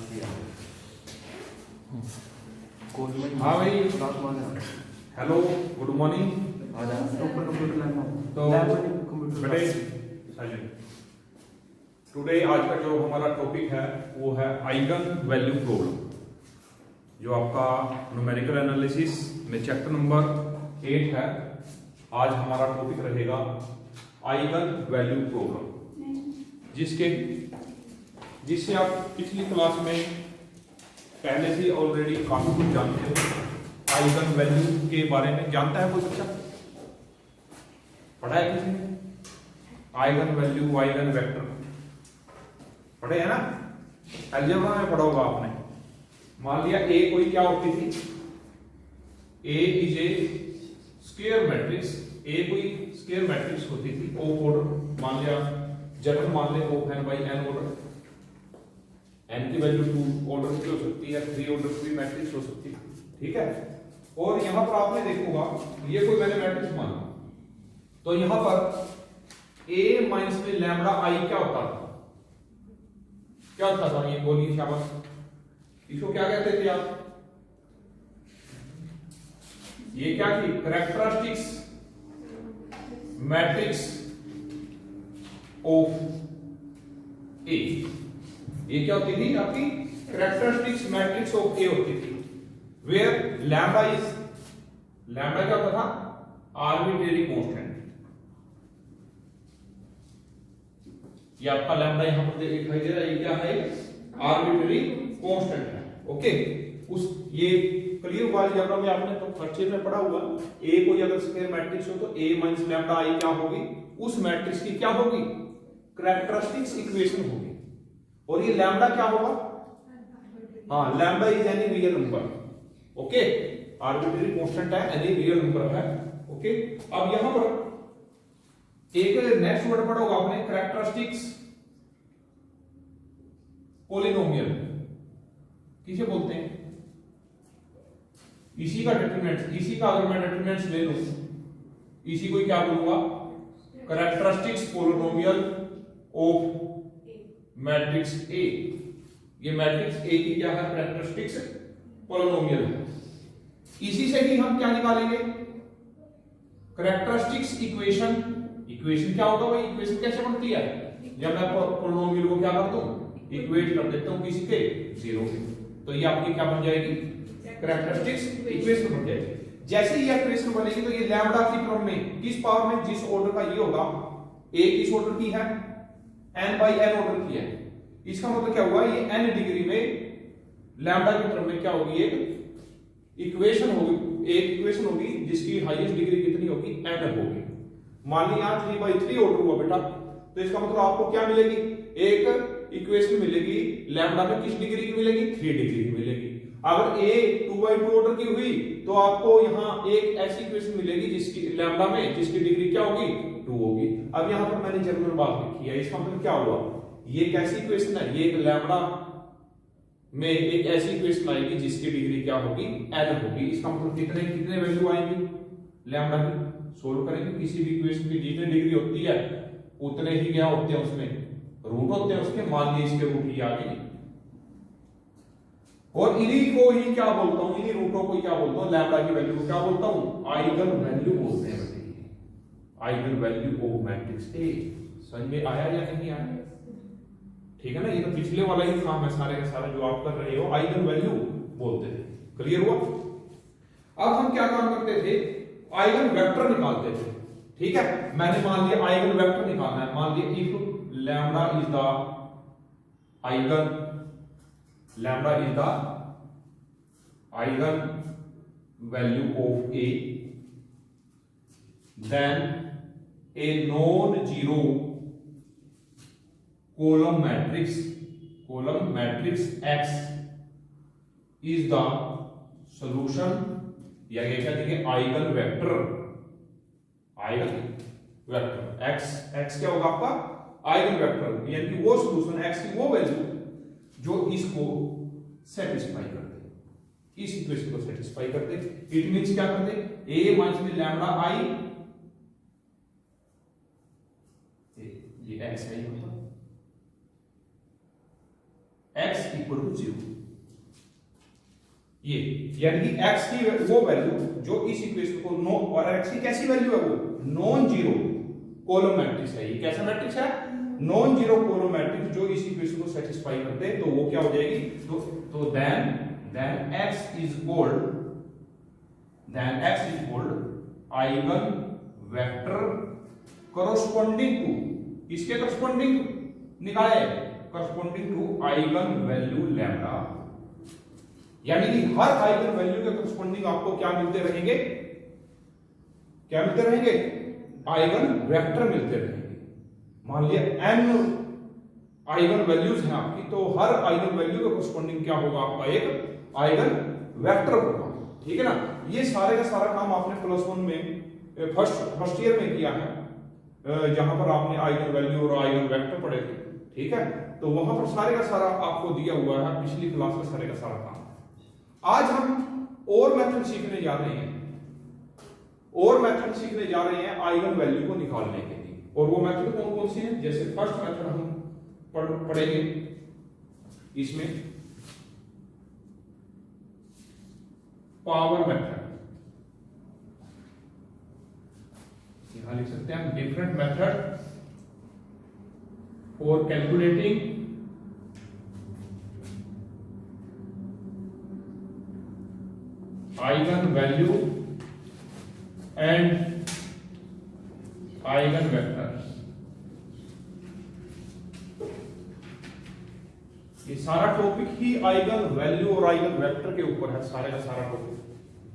हाँ भाई, hello, good morning. तो बेटे टुडे आज का जो हमारा टॉपिक है वो है आइगन वैल्यू प्रॉब्लम, जो आपका न्यूमेरिकल एनालिसिस में चैप्टर नंबर 8 है। आज हमारा टॉपिक रहेगा आइगन वैल्यू प्रॉब्लम, जिससे आप पिछली क्लास में पहले से ऑलरेडी काफी कुछ जानते हो। आइगन वैल्यू के बारे में जानता है कोई बच्चा? पढ़ा है किसी ने? आइगन वैल्यू, आइगन वेक्टर पढ़े है ना? अलजेब्रा में पढ़ा होगा आपने। मान लिया ए कोई क्या होती थी? ए इज ए स्क्वायर मैट्रिक्स। ए कोई स्क्वायर मैट्रिक्स होती थी ऑफ ऑर्डर, मान लिया जनरल मान lay off n by n order. n की वैल्यू 2 ऑर्डर की हो सकती है, 3 ऑर्डर की मैट्रिक्स हो सकती है, ठीक है। और यहां पर आपने देखोगा ये कोई मैंने मैट्रिक्स माना, तो यहां पर a माइनस में लैम्बडा i क्या होता था? क्या होता था? ये बोलिए क्या बात, इसको क्या कहते थे आप? ये क्या थी? Characteristics matrix of A. ये क्या होती थी? आपकी कैरेक्टरिस्टिक्स मैट्रिक्स ऑफ ए होती थी, वेयर लैम्बडा क्या होता था? Arbitrary constant. ये आपका लैम्बडा यहां पर दिखाई दे रहा है, ये क्या है? आर्बिट्रेरी कांस्टेंट है। ओके, उस ये क्लियर हुआ अलजेब्रा में आपने तो फर्स्ट ईयर में पढ़ा हुआ। ए कोई अगर स्क्वायर मैट्रिक्स हो तो a माइनस लैम्बडा i क्या होगी? उस मैट्रिक्स की क्या होगी? कैरेक्टरिस्टिक्स इक्वेशन होगी। और ये लैम्बडा क्या होगा? हाँ, lambda is any real number. Okay, arbitrary constant है, एनी रियल नंबर है। ओके, अब यहां पर एक नेक्स्ट वर्ड पढ़ोगे आपने, कैरेक्टरिस्टिक्स पॉलिनोमियल किसे बोलते हैं? इसी का डिटरमिनेंट, इसी का अगर मैं डिटरमिनेंट ले लूं, इसी को क्या बोलूंगा? Characteristics polynomial of matrix A. ये मैट्रिक्स ए की क्या है? कैरेक्टरिस्टिक्स पॉलिनोमियल है। इसी से ही हम क्या निकालेंगे? Characteristics equation. इक्वेशन क्या होगा भाई? इक्वेशन कैसे बनती है? जब मैं पॉलिनोमियल को क्या कर दूं? इक्वेट कर देता हूं किसी के? 0 के। तो ये आपकी क्या बन जाएगी? कैरेक्टरिस्टिक्स इक्वेशन बन जाएगी। जैसे ही ये इक्वेशन बनेगी तो ये लैम्बडा की टर्म में, किस पावर में? जिस ऑर्डर का ये होगा, a किस ऑर्डर की है? n बाई n ऑर्डर की है। इसका मतलब क्या हुआ? ये n डिग्री में लैम्बडा की टर्म में क्या होगी? एक इक्वेशन होगी, एक इक्वेशन होगी जिसकी हाईएस्ट डिग्री कितनी होगी? n होगी। मान ली यहां 3/3 ऑर्डर हुआ बेटा, तो इसका मतलब आपको क्या मिलेगी? एक इक्वेशन मिलेगी लैम्बडा में किस डिग्री की मिलेगी? 3 डिग्री की मिलेगी। अगर a 2/2 ऑर्डर की हुई तो आपको यहां एक ऐसी इक्वेशन मिलेगी जिसकी लैम्बडा में जिसकी डिग्री क्या होगी? 2 होगी। अब यहां पर मैंने जनरल बात लिखी है, इसका मतलब क्या हुआ? ये कैसी इक्वेशन है? ये एक लैम्बडा में एक ऐसी इक्वेशन आएगी जिसकी डिग्री क्या होगी? n होगी। इसका मतलब कितने कितने वैल्यू आएंगी लैम्बडा की? सोल्व करेंगे किसी भी इक्वेशन की जितनी डिग्री होती है उतने ही क्या होते हैं? उसमें रूट होते हैं उसके। मान लीजिए इसके रूट ही आ गए, और इन्हीं को ही क्या बोलता हूं? इन्हीं रूटों को क्या बोलता हूं? लैम्बडा की वैल्यू को क्या बोलता हूं? आइगन वैल्यू बोलते हैं। Eigen value of matrix A. समझ में आया या नहीं आया? ठीक है ना? ये तो पिछले वाला ही काम है सारे का सारा जो आप कर रहे हो, आइगन वैल्यू बोलते थे। क्लियर हुआ? अब हम क्या काम करते थे? आइगन वेक्टर निकालते थे। ठीक है, मैंने मान लिया आइगन वेक्टर निकालना है। मान लिया if lambda is the eigen, lambda is the eigen value of A, then A non zero column matrix X is the solution, या ये क्या देंगे? Eigen vector. Eigen vector X क्या होगा आपका? आइगन वेक्टर, यानी कि वो सॉल्यूशन, X की वो वैल्यू जो इसको सेटिस्फाई कर दे, इस इक्वेशन को सेटिस्फाई कर दे। इट मींस क्या कर दे? a माइनस में लैम्बडा i, ये x है, मतलब x इक्वल टू 0। ये यानी कि x की वो वैल्यू जो इस इक्वेशन को नो, और x की कैसी वैल्यू है, वो नॉन जीरो कॉलम मैट्रिक्स है। ये कैसा मैट्रिक्स है, नॉन जीरो कॉलम मैट्रिक्स जो इस इक्वेशन को सेटिस्फाई करते हैं, तो वो क्या हो जाएगी, तो then x is equaled eigen vector corresponding to, किसके कॉरस्पॉन्डिंग निकाले, corresponding to eigen value lambda. यानी कि हर आइगन वैल्यू के कॉरस्पॉन्डिंग आपको क्या मिलते रहेंगे, क्या मिलते रहेंगे, आइगन वेक्टर मिलते रहेंगे। मान लिया n आइगन वैल्यूज हैं आपकी, तो हर आइगन वैल्यू के कॉरस्पॉन्डिंग क्या होगा, आपका एक आइगन वेक्टर होगा। ठीक है ना। ये सारे का सारा काम आपने +1 में फर्स्ट ईयर में किया है, जहां पर आपने आइगन वैल्यू और आइगन वेक्टर पढ़े थे। ठीक है, तो वहां पर सारे का सारा आपको दिया हुआ है, पिछली क्लास में सारे का सारा काम। आज हम और मेथड सीखने जा रहे हैं, और मेथड सीखने जा रहे हैं आइगन वैल्यू को निकालने के लिए। और वो मेथड कौन कौन सी हैं, जैसे फर्स्ट मेथड हम पढ़ेंगे, इसमें पावर मेथड, यहां लिख सकते हैं हम different method for calculating eigen value and eigen vector. ये सारा टॉपिक ही आइगन वैल्यू और आइगन वेक्टर के ऊपर है, सारे का सारा टॉपिक,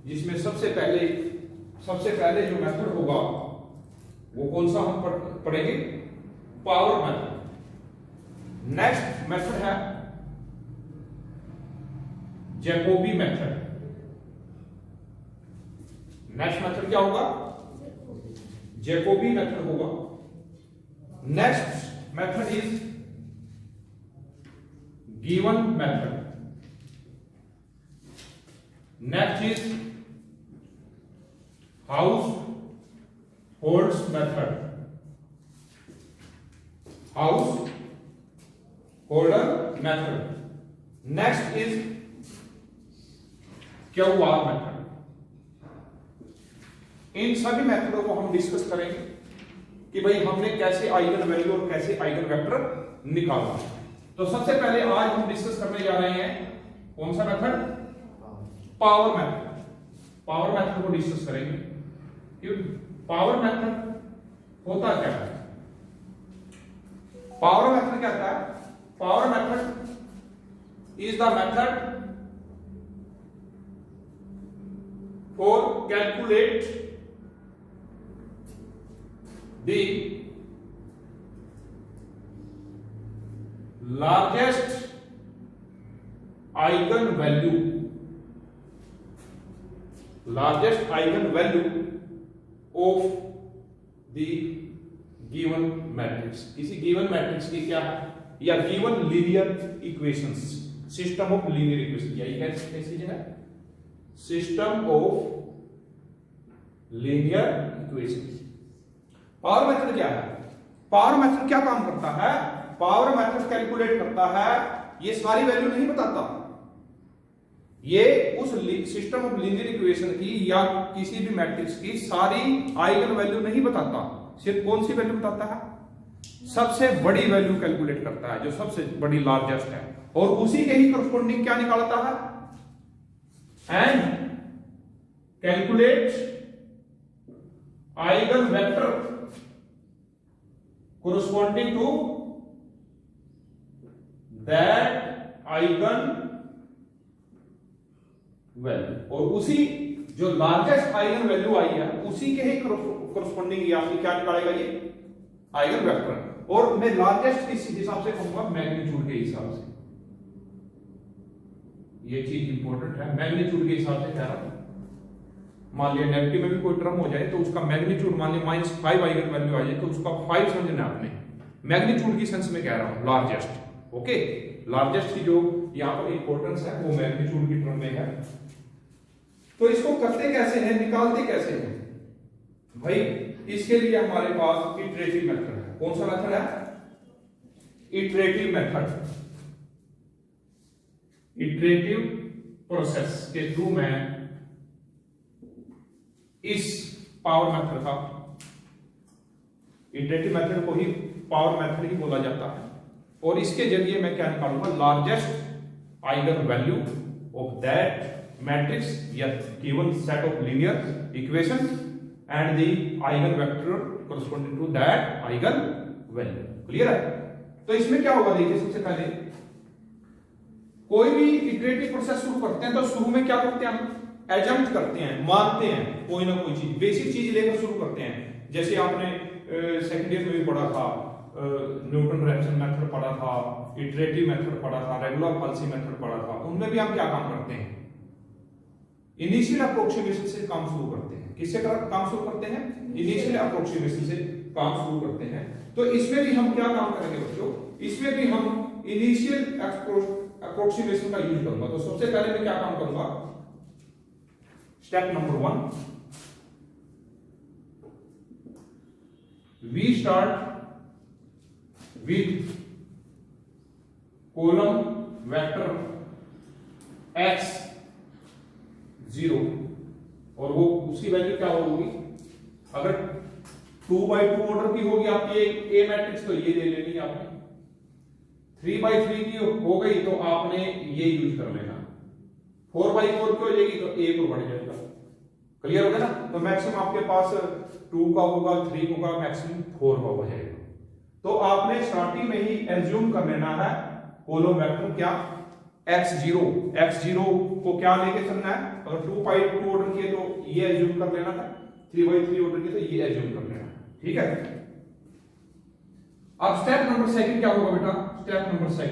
जिसमें सबसे पहले जो मेथड होगा वो कौन सा हम पढ़ेंगे, पावर मेथड। नेक्स्ट मेथड है जैकोबी मेथड। नेक्स्ट मेथड क्या होगा, जैकोबी मेथड होगा। Next method is given method. Next is Householder's method, Householder method. Next is QR method. इन सभी मेथडों को हम डिस्कस करेंगे कि भाई हमने कैसे आइगन वैल्यू और कैसे आइगन वेक्टर निकाला। तो सबसे पहले आज हम डिस्कस करने जा रहे हैं कौन सा method, power method. Power method को डिस्कस करेंगे कि पावर मेथड होता क्या है। पावर मेथड क्या होता है, power method is the method for calculate the largest eigen value of the given matrix। किसी given matrix की क्या है, या given linear equations, system of linear equations, यही कैसी है, system of linear equations। Power method क्या है, पावर मेथड क्या काम करता है, पावर मेथड कैलकुलेट करता है, ये सारी वैल्यू नहीं बताता, ये उस सिस्टम ऑफ लीनियर इक्वेशन की या किसी भी मैट्रिक्स की सारी आइगन वैल्यू नहीं बताता, सिर्फ कौन सी वैल्यू बताता है, सबसे बड़ी वैल्यू कैलकुलेट करता है, जो सबसे बड़ी लार्जेस्ट है, और उसी के ही करस्पॉन्डिंग क्या निकालता है, and calculate eigen vector corresponding to that eigen value। और उसी जो लार्जेस्ट आइगन वैल्यू आई है उसी के ही corresponding या क्या निकालेगा, ये आइगन वेक्टर। और मैं लार्जेस्ट किस हिसाब से कहूंगा, मैग्नीट्यूड के हिसाब से। ये चीज इंपॉर्टेंट है, मैग्नीट्यूड के हिसाब से कह रहा हूं। मान लिया नेगेटिव में भी कोई टर्म हो जाए तो उसका मैग्नीट्यूड, मान लिया -5 आइगन वैल्यू आ जाए तो उसका 5 समझना आपने, मैग्नीट्यूड की सेंस में कह रहा हूं, लार्जेस्ट। ओके, लार्जेस्ट की जो यहां पर इंपॉर्टेंस है वो मैग्नीट्यूड की टर्म में है। तो इसको करते कैसे हैं, निकालते कैसे हैं भाई, इसके लिए हमारे पास इटरेटिव मेथड है। कौन सा मेथड है, इटरेटिव मेथड। इटरेटिव प्रोसेस के थ्रू मैं इस पावर मेथड का, इटरेटिव मेथड को ही पावर मेथड ही बोला जाता है, और इसके जरिए मैं क्या निकालूंगा, largest eigen value of that matrix या given set of linear equation and the eigenvector corresponding to that eigenvalue. Clear है? तो इसमें क्या होगा, देखिए सबसे पहले कोई भी इटरेटिव प्रोसेस शुरू करते हैं तो शुरू में क्या करते हैं, हम एजम्प्ट करते हैं, मानते हैं कोई ना कोई चीज, बेसिक चीज लेकर शुरू करते हैं। जैसे आपने सेकंड ईयर में भी पढ़ा था, न्यूटन रैप्सन मेथड पढ़ा था, इटरेटिव मेथड पढ़ा था, रेगुलर पॉलिसी मेथड पढ़ा था। उनमें भी हम क्या काम करते हैं, इनिशियल अप्रोक्सीमेशन से काम शुरू करते हैं। किससे काम शुरू करते हैं, इनिशियल अप्रोक्सीमेशन से काम शुरू करते हैं। तो इसमें भी हम क्या काम करेंगे बच्चों, इसमें भी हम इनिशियल अप्रोक्सीमेशन का यूज करूंगा। तो सबसे पहले मैं क्या काम करूंगा, step number 1, we start with column vector x0 और वो उसकी वैल्यू क्या होगी, अगर 2x2 ऑर्डर की होगी आपकी ए मैट्रिक्स तो ये ले लेनी आपने, 3x3 की हो गई तो आपने ये यूज कर लेना, 4x4 की हो जाएगी तो ए को बढ़ जाएगा। क्लियर हो गया ना? तो मैक्सिमम आपके पास 2 का होगा, 3 होगा, मैक्सिमम 4 का हो जाएगा। तो आपने स्टार्टिंग में ही एज्यूम कर लेना है कॉलम वेक्टर क्या, x0 को क्या लेके चलना है, अगर 2x2 ऑर्डर किए तो ये एज्यूम कर लेना था, 3x3 ऑर्डर किए तो ये एज्यूम कर लेना। ठीक है? अब स्टेप नंबर 2 क्या होगा बेटा, स्टेप नंबर 2,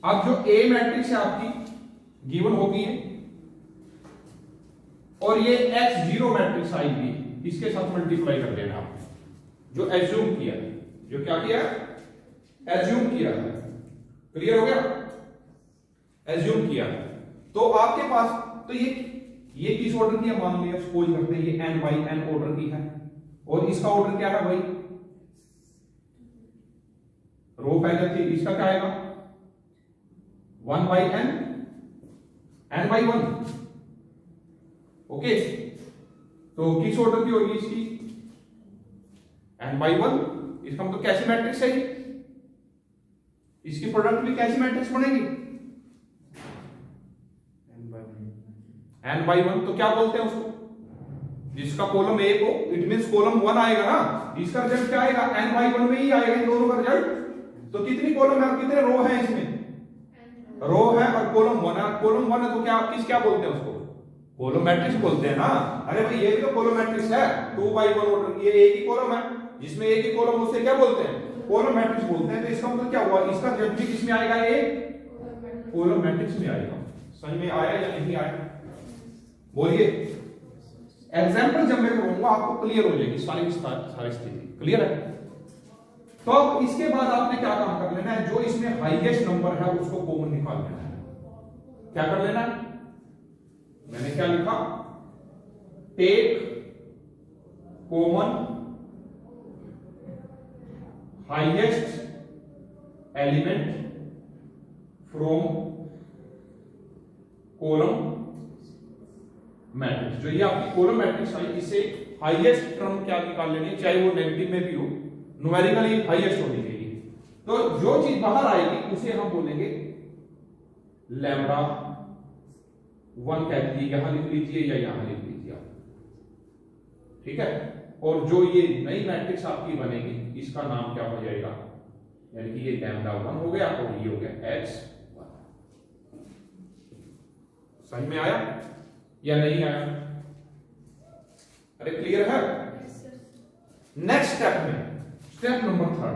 अब जो ए मैट्रिक्स है आपकी गिवन होगी है और ये x0 मैट्रिक्स आएगी, इसके साथ मल्टीप्लाई कर देना आपने, जो एज्यूम किया, जो क्या किया, एज्यूम किया है। क्लियर हो गया? एज्यूम किया तो आपके पास, तो ये किस ऑर्डर की है, मान लिया सपोज करते हैं ये n/n ऑर्डर की है और इसका ऑर्डर क्या है भाई, रो पहले थी, इसका क्या आएगा 1/n, n/1। ओके, तो किस ऑर्डर की होगी इसकी, n/1। इसका मतलब कैसी मैट्रिक्स है ये, इसकी प्रोडक्ट भी कैसी मैट्रिक्स बनेगी, n/1। तो क्या बोलते हैं उसको, जिसका कॉलम ए को, इट मींस कॉलम 1 आएगा ना, इसका रिजल्ट क्या आएगा, n/1 में ही आएगा इन दोनों का रिजल्ट। तो कितनी कॉलम है, कितने रो है इसमें, रो है और कॉलम 1 है, कॉलम 1 है तो क्या क्या बोलते हैं उसको, कॉलम मैट्रिक्स बोलते हैं ना। अरे भाई ये भी तो कॉलम मैट्रिक्स है, 2x1 ऑर्डर की, ये एक ही कॉलम है, जिसमें एक ही कॉलम, उसे क्या बोलते हैं, कॉलम मैट्रिक्स बोलते हैं। तो इसका मतलब क्या हुआ, इसका रिजल्ट भी किसमें आएगा, ये कॉलम मैट्रिक्स में आएगा। समझ में आया या नहीं आया, बोलिए। एग्जाम्पल जब मैं करूंगा आपको क्लियर हो जाएगी सारी स्थिति। क्लियर है? तो अब इसके बाद आपने क्या काम कर लेना है, जो इसमें हाईएस्ट नंबर है उसको कॉमन निकाल लेना है। क्या कर लेना है, मैंने क्या लिखा, take common highest element from column matrix. जो ये आपकी कॉलम मैट्रिक्स आई, इसे हाईएस्ट टर्म क्या निकाल लेनी, चाहे वो नेगेटिव में भी हो, न्यूमेरिकली हाईएस्ट होनी चाहिए। तो जो चीज बाहर आएगी उसे हम बोलेंगे लैम्डा 1 कह दीजिए, यहां लिख लीजिए या यहां लिख लीजिए आप। ठीक है? और जो ये नई मैट्रिक्स आपकी बनेगी इसका नाम क्या हो जाएगा, यानी कि ये लैम्डा 1 हो गया और ये हो गया x1। समझ में आया या नहीं आया? अरे क्लियर है? नेक्स्ट स्टेप में, स्टेप नंबर 3,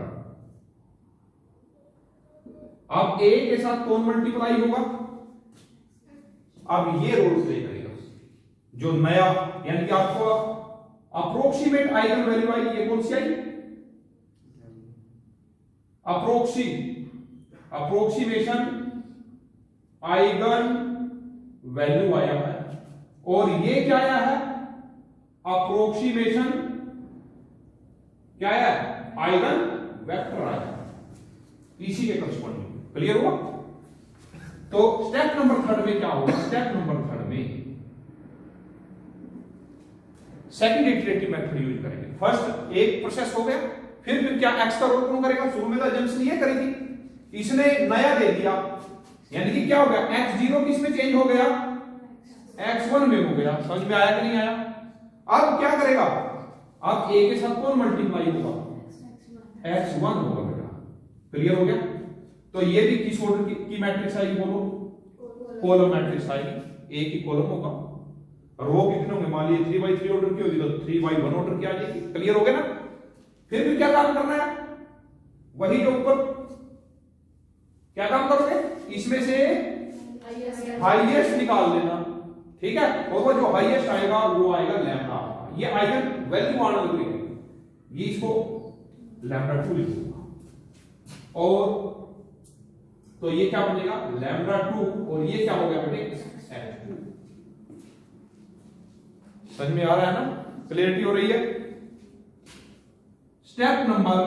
अब a के साथ कौन मल्टीप्लाई होगा, अब ये रोल प्ले करेगा, जो नया, यानी कि आपको अप्रोक्सीमेट आइगन वैल्यू आई, ये कौन सी आई, अप्रोक्सीमेशन आइगन वैल्यू आया है, और ये क्या आया है, अप्रोक्सीमेशन क्या आया, आइगन वेक्टर आया, इसी के करस्पॉन्डिंग। क्लियर हुआ? तो स्टेप नंबर 3 में क्या होगा? स्टेप नंबर 3 में सेकंड इटरेटिव मेथड यूज करेंगे। फर्स्ट एक प्रोसेस हो गया, फिर क्या एक्स का रोल कौन करेगा? शुरू में तो एजेंसी ये करी थी, इसने नया दे दिया, यानी कि क्या हो गया? x0 किस में चेंज हो गया? x1 में हो गया। समझ में आया कि नहीं आया? अब क्या करेगा? अब a के साथ कौन मल्टीप्लाई होगा? x1 होगा बेटा। क्लियर हो गया? तो ये भी किस ऑर्डर की मैट्रिक्स आएगी? बोलो, कॉलम मैट्रिक्स आएगी। a की कॉलम होगा, रो कितने होंगे? मान लीजिए 3x3 ऑर्डर की होगी तो 3x1 ऑर्डर की आ जाएगी। क्लियर हो गया ना? फिर भी क्या काम करना है? वही जो ऊपर क्या काम करोगे? इसमें से हाईएस्ट निकाल लेना, ठीक है? और वो जो हाईएस्ट आएगा वो आएगा लैम्डा। ये आइगन वैल्यू आना जरूरी है, ये इसको लैम्डा 2 लिखूंगा। और तो ये क्या बनेगा? लैम्डा 2, और ये क्या हो गया बेटे? x2। समझ में आ रहा है ना? क्लियरिटी हो रही है? स्टेप नंबर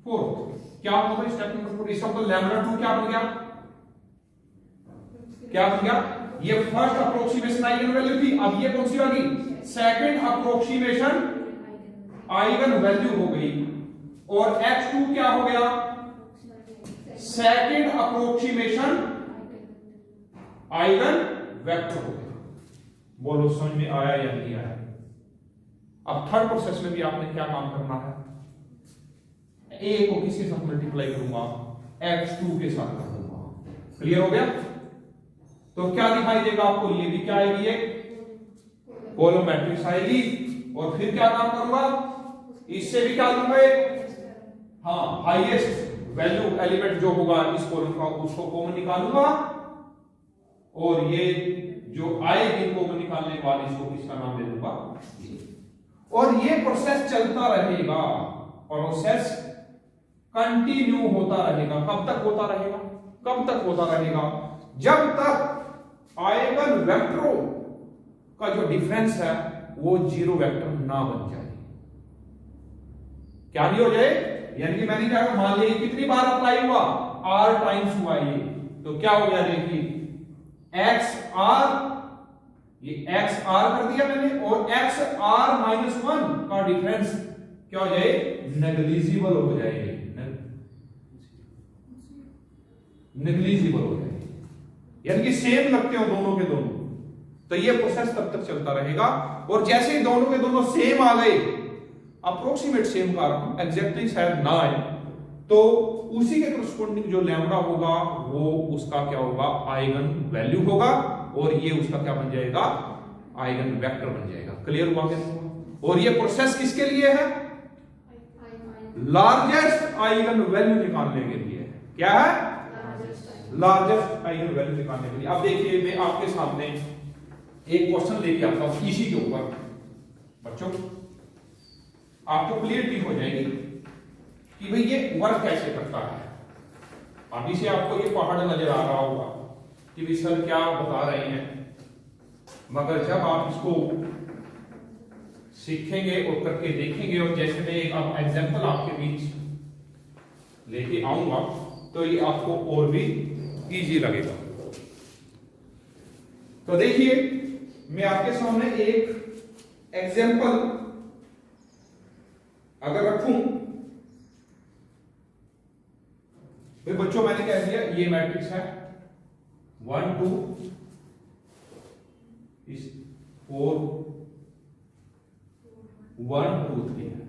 4 क्या होगा? स्टेप नंबर 4 इसका मतलब लैम्डा 2 क्या बन गया? क्या बन गया? ये फर्स्ट अप्रोक्सीमेशन आइगन वैल्यू थी, अब ये कौन सी आ गई? सेकंड अप्रोक्सीमेशन आइगन वैल्यू हो गई। और x2 क्या हो गया? सेकंड अप्रोक्सीमेशन आइगन वेक्टर हो गया। बोलो समझ में आया या नहीं आया? अब थर्ड प्रोसेस में भी आपने क्या काम करना है? a को किसके साथ मल्टीप्लाई करूंगा? x2 के साथ कर दूंगा। क्लियर हो गया? तो क्या दिखाई देगा आपको? ये भी क्या आएगी? एक कॉलम मैट्रिक्स आएगी। और फिर क्या काम करूंगा? इससे भी क्या लूंगा? हाँ, हाईएस्ट वैल्यू एलिमेंट जो होगा इस कॉलम का उसको कॉमन निकालूंगा, और ये जो आएगी कॉमन निकालने के बाद इसको किसका नाम दे दूंगा? और ये प्रोसेस चलता रहेगा, प्रोसेस कंटिन्यू होता रहेगा। कब तक होता रहेगा? कब तक होता रहेगा? जब तक आइगन वेक्टरों का जो डिफरेंस है वो जीरो वेक्टर ना बन जाए। क्या नहीं हो जाए? यानी कि मैंने क्या कहा, मान लीजिए कितनी बार अप्लाई हुआ? r टाइम्स हुआ ये, तो क्या हो गया? देखिए एक्स आर, ये एक्स आर कर दिया मैंने, और एक्स आर माइनस 1 का डिफरेंस क्या हो जाए? नेग्लिजिबल हो जाएगी, नेग्लिजिबल हो जाएगी, यानी कि सेम लगते हो दोनों के दोनों। तो ये प्रोसेस तब तक चलता रहेगा, और जैसे ही दोनों के दोनों सेम आ गए, अप्रोक्सीमेट सेम का एग्जैक्टली शायद ना आए, तो उसी के करस्पॉन्डिंग जो लैम्डा होगा वो उसका क्या होगा? आइगन वैल्यू होगा, और ये उसका क्या बन जाएगा? आइगन वेक्टर बन जाएगा। क्लियर हुआ क्या? और ये प्रोसेस किसके लिए है? लार्जेस्ट आइगन वैल्यू निकालने के लिए है। क्या है? लार्जेस्ट आइगन वैल्यू निकालने के लिए। अब देखिए मैं आपके सामने एक क्वेश्चन लेके आता हूं इसी के ऊपर, बच्चों आपको क्लियरिटी हो जाएगी कि भाई ये वर्क कैसे करता है। अभी से आपको ये पहाड़ नजर आ रहा होगा कि भी सर क्या बता रहे हैं, मगर जब आप इसको सीखेंगे और करके देखेंगे, और जैसे मैं एक एग्जांपल आपके बीच लेके आऊंगा तो ये आपको और भी इजी लगेगा। तो देखिए मैं आपके सामने एक एग्जांपल अगर रखूं, तो बच्चों मैंने कह दिया ये मैट्रिक्स है 1 2 4 1 2 3 है।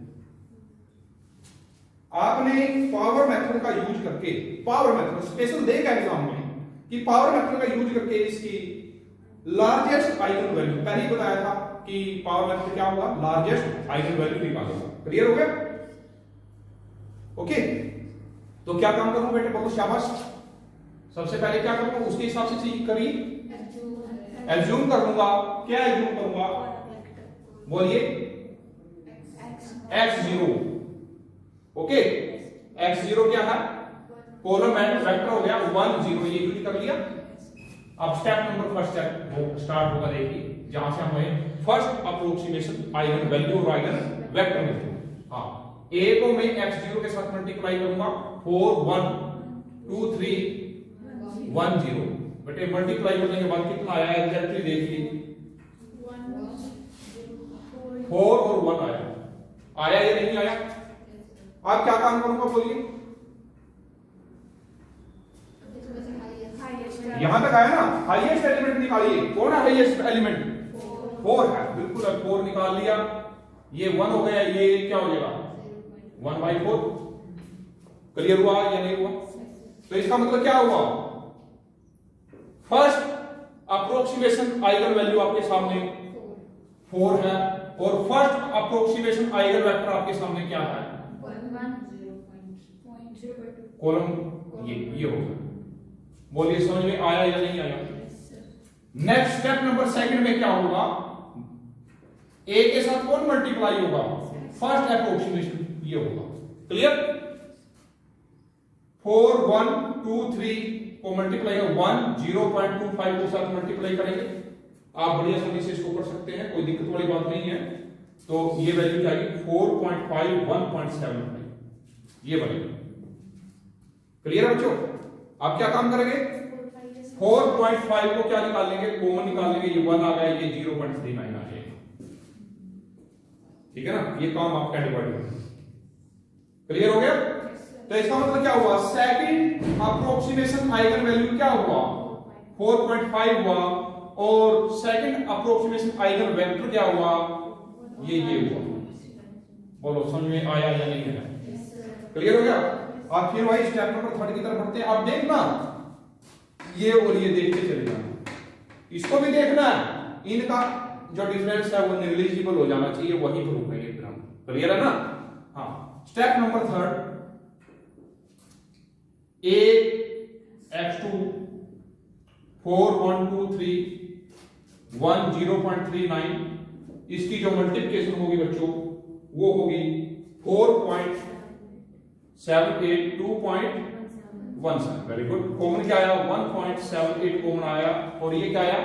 आपने पावर मेथड का यूज करके, पावर मेथड स्पेशल देगा एग्जाम में कि पावर मेथड का यूज करके इसकी लार्जेस्ट आइगन वैल्यू, पहले ही बताया था कि पावर मेथड क्या होगा? लार्जेस्ट आइगन वैल्यू निकालेगा। क्लियर हो गया? ओके, तो क्या काम करूं बेटे? बोलो शाबाश। सबसे पहले क्या करूंगा? उसके हिसाब से चीज करिए, एज्यूम कर लूंगा। क्या एज्यूम करूंगा? बोलिए x0। ओके, x0 क्या है? कॉलम एंड वेक्टर हो गया 1 0, ये यूज कर लिया। अब स्टेप नंबर फर्स्ट स्टेप वो स्टार्ट होगा, देखिए जहां से हमें फर्स्ट अप्रोक्सीमेशन आइगन वैल्यू और आइगन वेक्टर मिलते हैं। हाँ, a को मैं x0 के साथ मल्टीप्लाई करूंगा 4 1, 2 3 1 0। बेटे मल्टीप्लाई करने के बाद कितना आया एग्जैक्टली देखिए 4 और 1 आया या नहीं आया? आप क्या काम करूंगा बोलिए? यहां तक आया ना, हाईएस्ट एलिमेंट निकालिए। कौन है हाईएस्ट एलिमेंट? 4 है, बिल्कुल। अब 4 निकाल लिया, ये 1 हो गया, ये क्या हो जाएगा 1/4। क्लियर हुआ या नहीं हुआ? तो इसका मतलब क्या हुआ, फर्स्ट अप्रोक्सीमेशन आइगन वैल्यू आपके सामने 4 है और फर्स्ट अप्रोक्सीमेशन आइगन वेक्टर आपके सामने क्या है? कॉलम ये होगा। बोलिए समझ में आया या नहीं आया? नेक्स्ट स्टेप नंबर सेकंड में क्या होगा, ए के साथ कौन मल्टीप्लाई होगा? फर्स्ट अप्रोक्सीमेशन ये होगा। क्लियर? 4 1 2 3 को मल्टीप्लाई 1 0.25 के साथ मल्टीप्लाई करेंगे। आप बड़ी आसानी से इसको कर सकते हैं, कोई दिक्कत वाली बात नहीं है। तो ये वैल्यू जाएगी 4.5 1.75 ये बनेगी। क्लियर है बच्चों? आप क्या काम करेंगे, 4.5 को क्या निकाल लेंगे, कॉमन निकाल लेंगे। ये 1 आ गया, ये 0.39 आ जाएगा। ठीक है ना, ये काम आपका डिवाइड होगा। क्लियर हो गया? तो इसका मतलब क्या हुआ, सेकंड अप्रोक्सीमेशन आइगन वैल्यू क्या हुआ 4.5 हुआ और सेकंड अप्रोक्सीमेशन आइगन वेक्टर क्या हुआ, ये हुआ। बोलो समझ में आया या नहीं आया? क्लियर हो गया? आप फिर वही स्टेप नंबर 3 की तरफ बढ़ते हैं। आप देखना ये और ये देखते चले जाना, इसको भी देखना, इनका जो डिफरेंस है वो नेग्लिजिबल हो जाना चाहिए, वही प्रूफ है ये ड्राम। क्लियर है ना? हाँ, स्टेप नंबर 3 a x2 4 1 2 3 1 0.39 इसकी जो मल्टीप्लिकेशन होगी बच्चों वो होगी 4.78 2.17। Very good. कॉमन क्या आया 1.78 कॉमन आया और ये क्या आया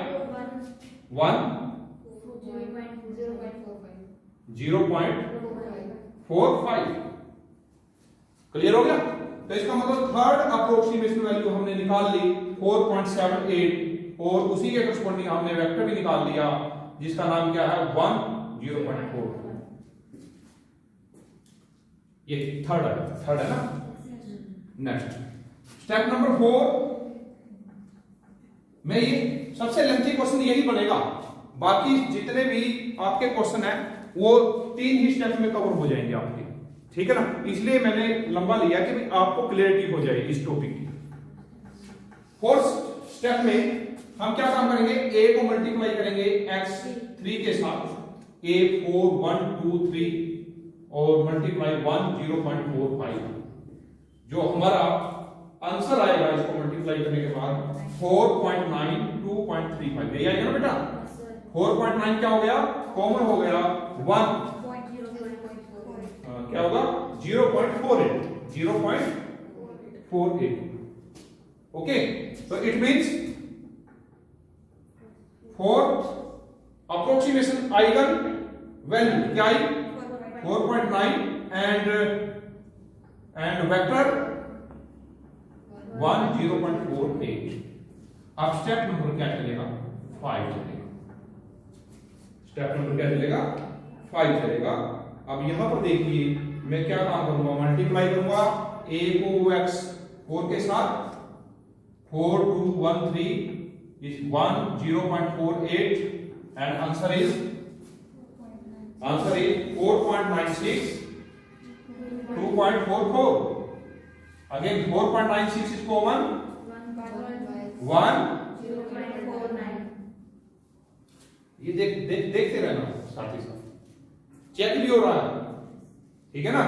0.45। क्लियर हो गया? तो इसका मतलब थर्ड अप्रोक्सीमेशन वैल्यू हमने निकाल ली 4.78 और उसी के करस्पॉन्डिंग हमने वेक्टर भी निकाल लिया जिसका नाम क्या है 0.4। ये थर्ड है ना। नेक्स्ट स्टेप नंबर 4 में ये सबसे लेंथी क्वेश्चन यही बनेगा, बाकी जितने भी आपके क्वेश्चन है वो 3 ही स्टेप में कवर हो जाएंगे आपके। ठीक है ना, इसलिए मैंने लंबा लिया कि भाई आपको क्लियरिटी हो जाए इस टॉपिक की। फोर्थ स्टेप में हम क्या काम करेंगे, a को मल्टीप्लाई करेंगे x3 के साथ, a 4 1 2 3 और मल्टीप्लाई 1 0.45। जो हमारा आंसर आएगा इसको मल्टीप्लाई करने के बाद 4.9 2.35 यही आएगा ना बेटा। 4.9 क्या हो गया, कॉमन हो गया 1 क्या होगा 0.48। ओके, तो it means fourth approximation eigen value क्या आई 4.9 एंड वेक्टर 1 0.48। अब स्टेप नंबर क्या चलेगा 5 चलेगा। स्टेप नंबर क्या चलेगा 5 चलेगा। अब यहां पर देखिए मैं क्या काम करूंगा, मल्टीप्लाई करूंगा a को x4 के साथ 4 2 1 3 is 1 0.48 and answer is 4.96 2.44। again 4.96 is common 1 ये देखते रहना साथ ही साथ, चेक भी हो रहा है। ठीक है ना,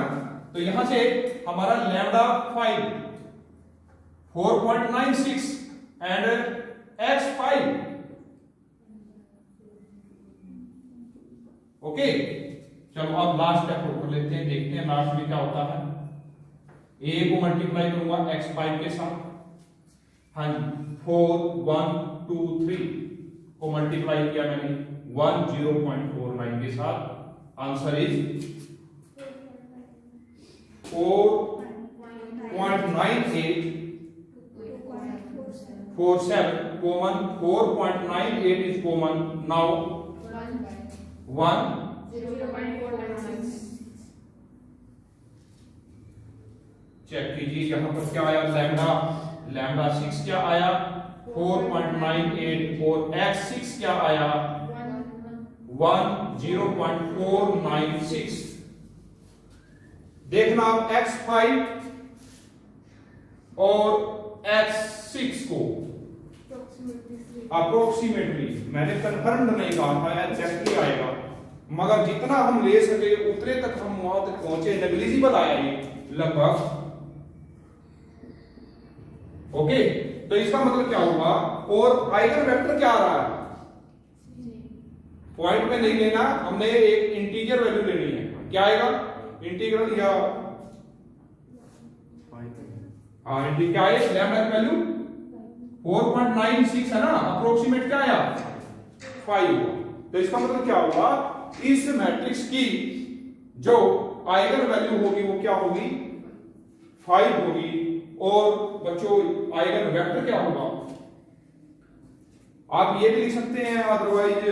तो यहां से हमारा लैम्डा 5 4.96 एंड x5। ओके, चलो अब लास्ट स्टेप कर लेते हैं, देखते हैं लास्ट में क्या होता है। a को मल्टीप्लाई करूंगा x5 के साथ, हाँ जी 4 1 2 3 को मल्टीप्लाई किया मैंने 1 0.49 के साथ, answer is 4.98 4 7 common, 4.98 is common. Now 1 check कीजिए यहां पर क्या आया, लैम्डा 6 क्या आया 4.98 और x6 क्या आया 0.496। देखना आप x5 और x6 को अप्रोक्सीमेटली, मैंने कंफर्म नहीं कहा था एग्जैक्टली आएगा, मगर जितना हम ले सके उतने तक हम वहां तक पहुंचे, नेग्लिजिबल आया ये लगभग। ओके, तो इसका मतलब क्या होगा, और आइगन वेक्टर क्या आ रहा है, पॉइंट में नहीं लेना, हमने एक इंटीजर वैल्यू लेनी है। क्या आएगा, इंटीग्रल या क्या है, लैम्डा की वैल्यू 4.96 है ना, अप्रोक्सीमेट क्या आया 5। तो इसका मतलब क्या होगा, इस मैट्रिक्स की जो आइगन वैल्यू होगी वो क्या होगी 5 होगी, और बच्चों आइगन वेक्टर क्या होगा, आप ये भी लिख सकते हैं, अदरवाइज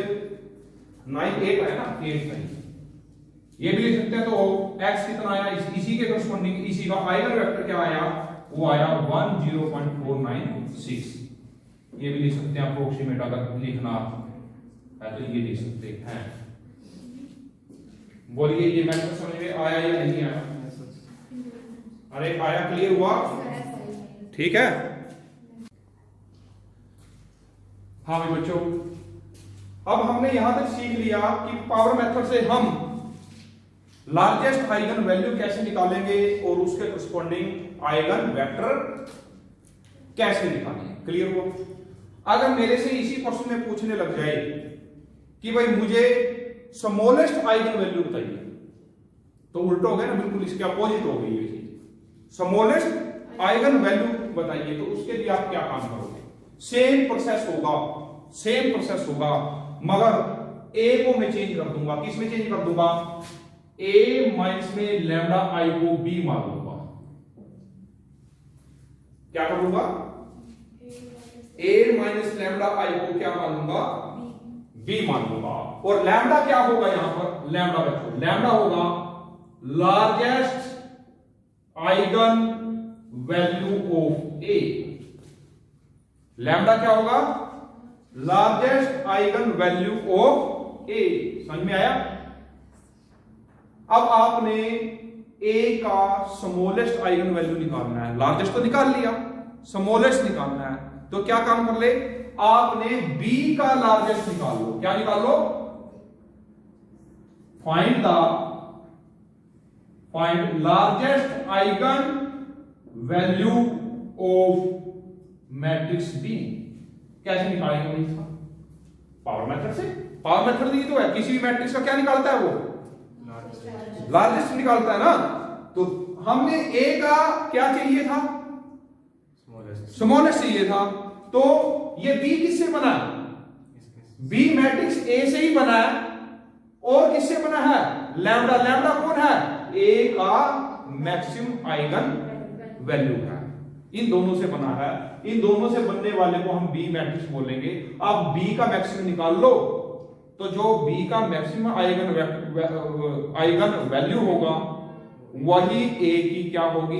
9 8 है ना, 8 नहीं, ये भी लिख सकते हैं। तो x कितना आया, इसी के करस्पॉन्डिंग इसी का आइगन वेक्टर क्या आया, वो आया 10.496। ये भी लिख सकते हैं अप्रोक्सीमेट, अगर लिखना है तो ये लिख सकते हैं। बोलिए ये मैथड समझ में आया या नहीं आया? अरे आया, क्लियर हुआ? ठीक है। हाँ भाई बच्चों, अब हमने यहां तक सीख लिया कि पावर मेथड से हम लार्जेस्ट आइगन वैल्यू कैसे निकालेंगे और उसके करस्पॉन्डिंग आइगन वेक्टर कैसे निकालेंगे। क्लियर हुआ? अगर मेरे से इसी क्वेश्चन में पूछने लग जाए कि भाई मुझे स्मॉलेस्ट आइगन वैल्यू बताइए, तो उल्टा हो गया ना, बिल्कुल इसके अपोजिट हो गई ये चीज। स्मॉलेस्ट आइगन वैल्यू बताइए, तो उसके लिए आप क्या काम करोगे, सेम प्रोसेस होगा, मगर ए को मैं चेंज कर दूंगा। किस में चेंज कर दूंगा, ए माइनस में लैम्डा आई को बी मान लूंगा। क्या करूंगा, ए माइनस लैम्डा आई को क्या मान लूंगा, बी मान लूंगा। और लैम्डा क्या होगा यहां पर, लैम्डा बच्चों, लैम्डा होगा largest eigen value of A. Lambda क्या होगा, लार्जेस्ट आइगन वैल्यू ऑफ ए। समझ में आया? अब आपने ए का स्मॉलेस्ट आइगन वैल्यू निकालना है, लार्जेस्ट तो निकाल लिया, स्मॉलेस्ट निकालना है, तो क्या काम कर ले, आपने बी का लार्जेस्ट निकाल लो। क्या निकाल लो, find largest eigen value of matrix B. कैसे निकालेंगे भाई इसका, पावर मेथड से। पावर मेथड दी तो है, किसी भी मैट्रिक्स का क्या निकालता है वो, लार्जेस्ट निकालता है ना। तो हमने ए का क्या चाहिए था, स्मॉलेस्ट चाहिए था, तो ये बी किससे बना है, बी मैट्रिक्स ए से ही बना है, और किससे बना है, लैम्डा। लैम्डा कौन है, ए का मैक्सिमम आइगन वैल्यू है, इन दोनों से बना है। इन दोनों से बनने वाले को हम बी मैट्रिक्स बोलेंगे। अब बी का मैक्सिमम निकाल लो, तो जो बी का मैक्सिमम आइगन वैल्यू होगा वही ए की क्या होगी,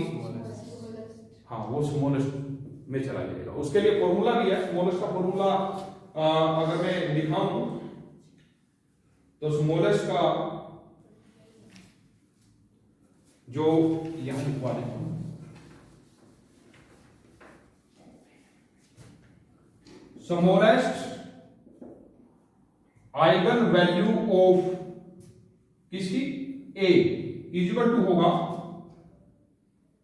हाँ वो स्मॉलेस्ट में चला जाएगा। उसके लिए फॉर्मूला भी है, स्मॉलेस्ट का फॉर्मूला अगर मैं दिखाऊं तो स्मॉलेस्ट का जो यहां लिखवा देता हूं, स्मॉलेस्ट आइगन वैल्यू ऑफ किसकी, ए इज इक्वल टू होगा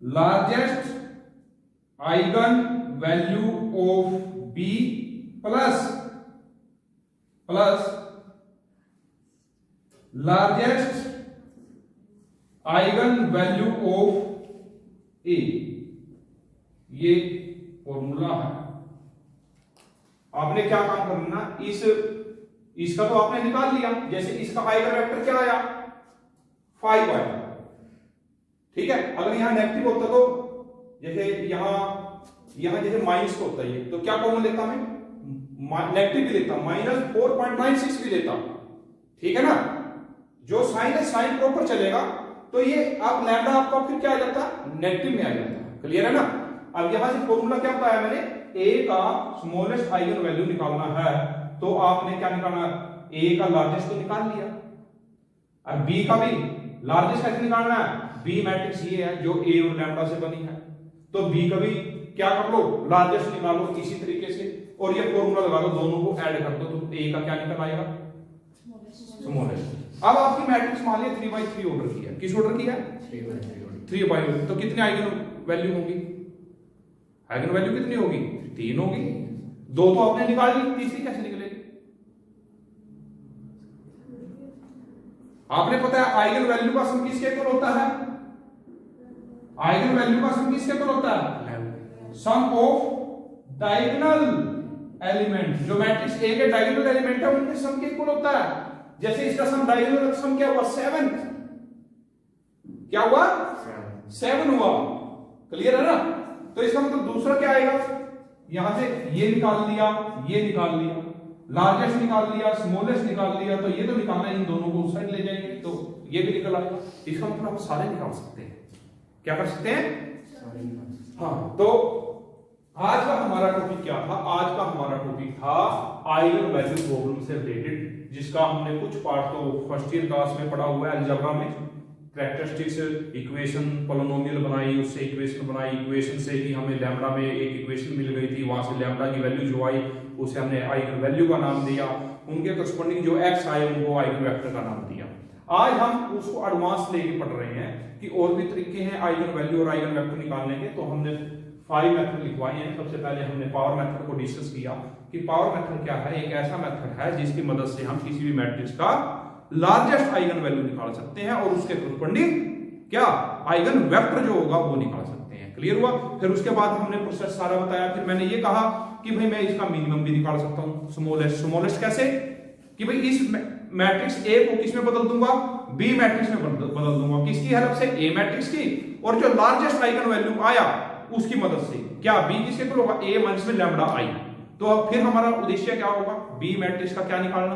largest eigen value of B plus largest eigen value of A. ये फॉर्मूला है। आपने क्या काम करना, इसका तो आपने निकाल लिया, जैसे इसका आइगन वेक्टर क्या आया 5 आया, ठीक है। अगर यहां नेगेटिव होता तो जैसे यहां यहां जैसे माइनस होता है ये, तो क्या कॉमन लेता मैं, नेगेटिव भी लेता, -4.96 भी लेता, ठीक है ना। जो साइन है साइन प्रॉपर चलेगा, तो ये आप लैम्डा आपका फिर क्या आ जाता, नेगेटिव में आ जाता। क्लियर है ना। अब यहां से फॉर्मूला क्या बताया मैंने, ए का स्मॉलेस्ट आइगन वैल्यू निकालना है, तो आपने क्या निकालना, ए का लार्जेस्ट तो निकाल लिया, अब बी का भी लार्जेस्ट कैसे निकालना है, बी मैट्रिक्स ये है जो ए और लैम्डा से बनी है, तो बी का भी क्या कर लो, लार्जेस्ट निकालो इसी तरीके से, और ये फॉर्मूला लगा दो, दोनों को ऐड कर दो, तो ए का क्या निकल आएगा, स्मॉलेस्ट। अब आपकी मैट्रिक्स मान लिया 3/3 ऑर्डर की है, किस ऑर्डर की है, 3/3, तो कितने आइगन वैल्यू होगी, आइगन वैल्यू कितनी होगी, 3 होगी, 2 तो आपने निकाल ली, तीसरी कैसे निकलेगी। आपने पता है आइगन वैल्यू का सम किसके इक्वल होता है, आइगन वैल्यू का सम किसके इक्वल होता है, सम ऑफ डायगोनल एलिमेंट, जो मैट्रिक्स ए के डायगोनल एलिमेंट है उनके सम के इक्वल होता है। जैसे इसका सम डायगोनल सम क्या हुआ, 7, क्या हुआ, 7 हुआ। क्लियर है ना। तो इसका मतलब दूसरा क्या आएगा, यहां से ये निकाल लिया, ये निकाल लिया, लार्जेस्ट निकाल लिया, स्मॉलेस्ट निकाल लिया, तो ये तो निकालना, इन दोनों को उस साइड ले जाएंगे तो ये भी निकल आएगा। इसका मतलब हम सारे निकाल सकते हैं, क्या कर सकते हैं। हाँ, तो आज का हमारा टॉपिक क्या था, आज का हमारा टॉपिक था आइगन वैल्यू प्रॉब्लम से रिलेटेड, जिसका हमने कुछ पार्ट तो फर्स्ट ईयर क्लास में पढ़ा हुआ है, अलजेब्रा में कैरेक्टरिस्टिक्स, इक्वेशन, पोलिनोमियल बनाई, उससे इक्वेशन बनाई, इक्वेशन से ही हमें लैम्डा में एक इक्वेशन मिल गई थी, वहां से लैम्डा की वैल्यू जो आई उसे हमने आइगन वैल्यू का नाम दिया, उनके करस्पॉन्डिंग जो एक्स आए उनको आइगन वेक्टर का नाम दिया। आज हम उसको एडवांस लेके पढ़ रहे हैं कि और भी तरीके हैं आइगन वैल्यू और आइगन वेक्टर निकालने के, तो हमने 5 मेथड लिखवाए हैं। सबसे पहले हमने पावर मेथड को डिस्कस किया कि पावर मेथड क्या है, एक ऐसा मेथड है जिसकी मदद से हम किसी भी मैट्रिक्स का लार्जेस्ट आइगन वैल्यू निकाल सकते हैं और उसके करस्पॉन्डिंग क्या आइगन वेक्टर जो होगा वो निकाल सकते हैं। क्लियर हुआ। फिर उसके बाद हमने प्रोसेस सारा बताया, फिर मैंने ये कहा कि भाई मैं इसका मिनिमम भी निकाल सकता हूं, स्मॉलेस्ट। स्मॉलेस्ट कैसे, कि भाई इस मैट्रिक्स ए को किस में बदल दूंगा, बी मैट्रिक्स में बदल दूंगा, किसकी हेल्प से, ए मैट्रिक्स की, और जो लार्जेस्ट आइगन वैल्यू आया उसकी मदद से, क्या बी किसके इक्वल होगा, ए माइनस में लैम्डा आई। तो अब फिर हमारा उद्देश्य क्या होगा, बी मैट्रिक्स का क्या निकालना,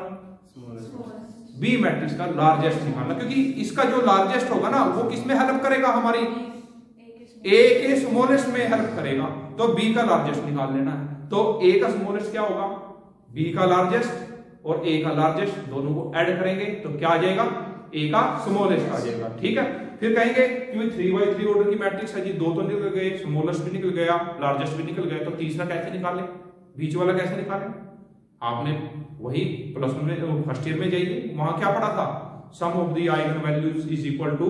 बी मैट्रिक्स का लार्जेस्ट निकालना, क्योंकि इसका जो लार्जेस्ट होगा ना वो किस में हेल्प करेगा, हमारी ए के स्मॉलेस्ट में हेल्प करेगा, तो बी का लार्जेस्ट निकाल लेना है। तो ए का स्मॉलेस्ट क्या होगा, बी का लार्जेस्ट, और ए का लार्जेस्ट दोनों को ऐड करेंगे तो क्या आ जाएगा, ए का स्मॉलेस्ट आ जाएगा। ठीक है। फिर कहेंगे कि 3/3 ऑर्डर की मैट्रिक्स है जी, 2 तो निकल गए, स्मॉलेस्ट भी निकल गया, लार्जेस्ट भी निकल गया, तो तीसरा कैसे निकालें, बीच वाला कैसे निकालें। आपने वही प्लस में फर्स्ट ईयर में जाइए, वहां क्या पढ़ा था, sum of the eigenvalues is equal to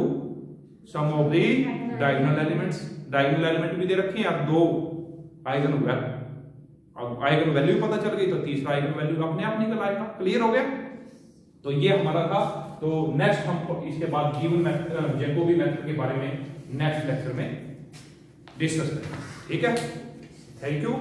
sum of the diagonal elements. Diagonal element भी दे रखे हैं, अब 2 आइगन वैल्यू, अब आइगन वैल्यू पता चल गई तो तीसरा आइगन वैल्यू अपने आप निकल आएगा। क्लियर हो गया। तो ये हमारा था। तो नेक्स्ट हम इसके बाद गिवन मेथड, जैकोबी मेथड के बारे में नेक्स्ट लेक्चर में डिस्कस करेंगे। ठीक है। Thank you.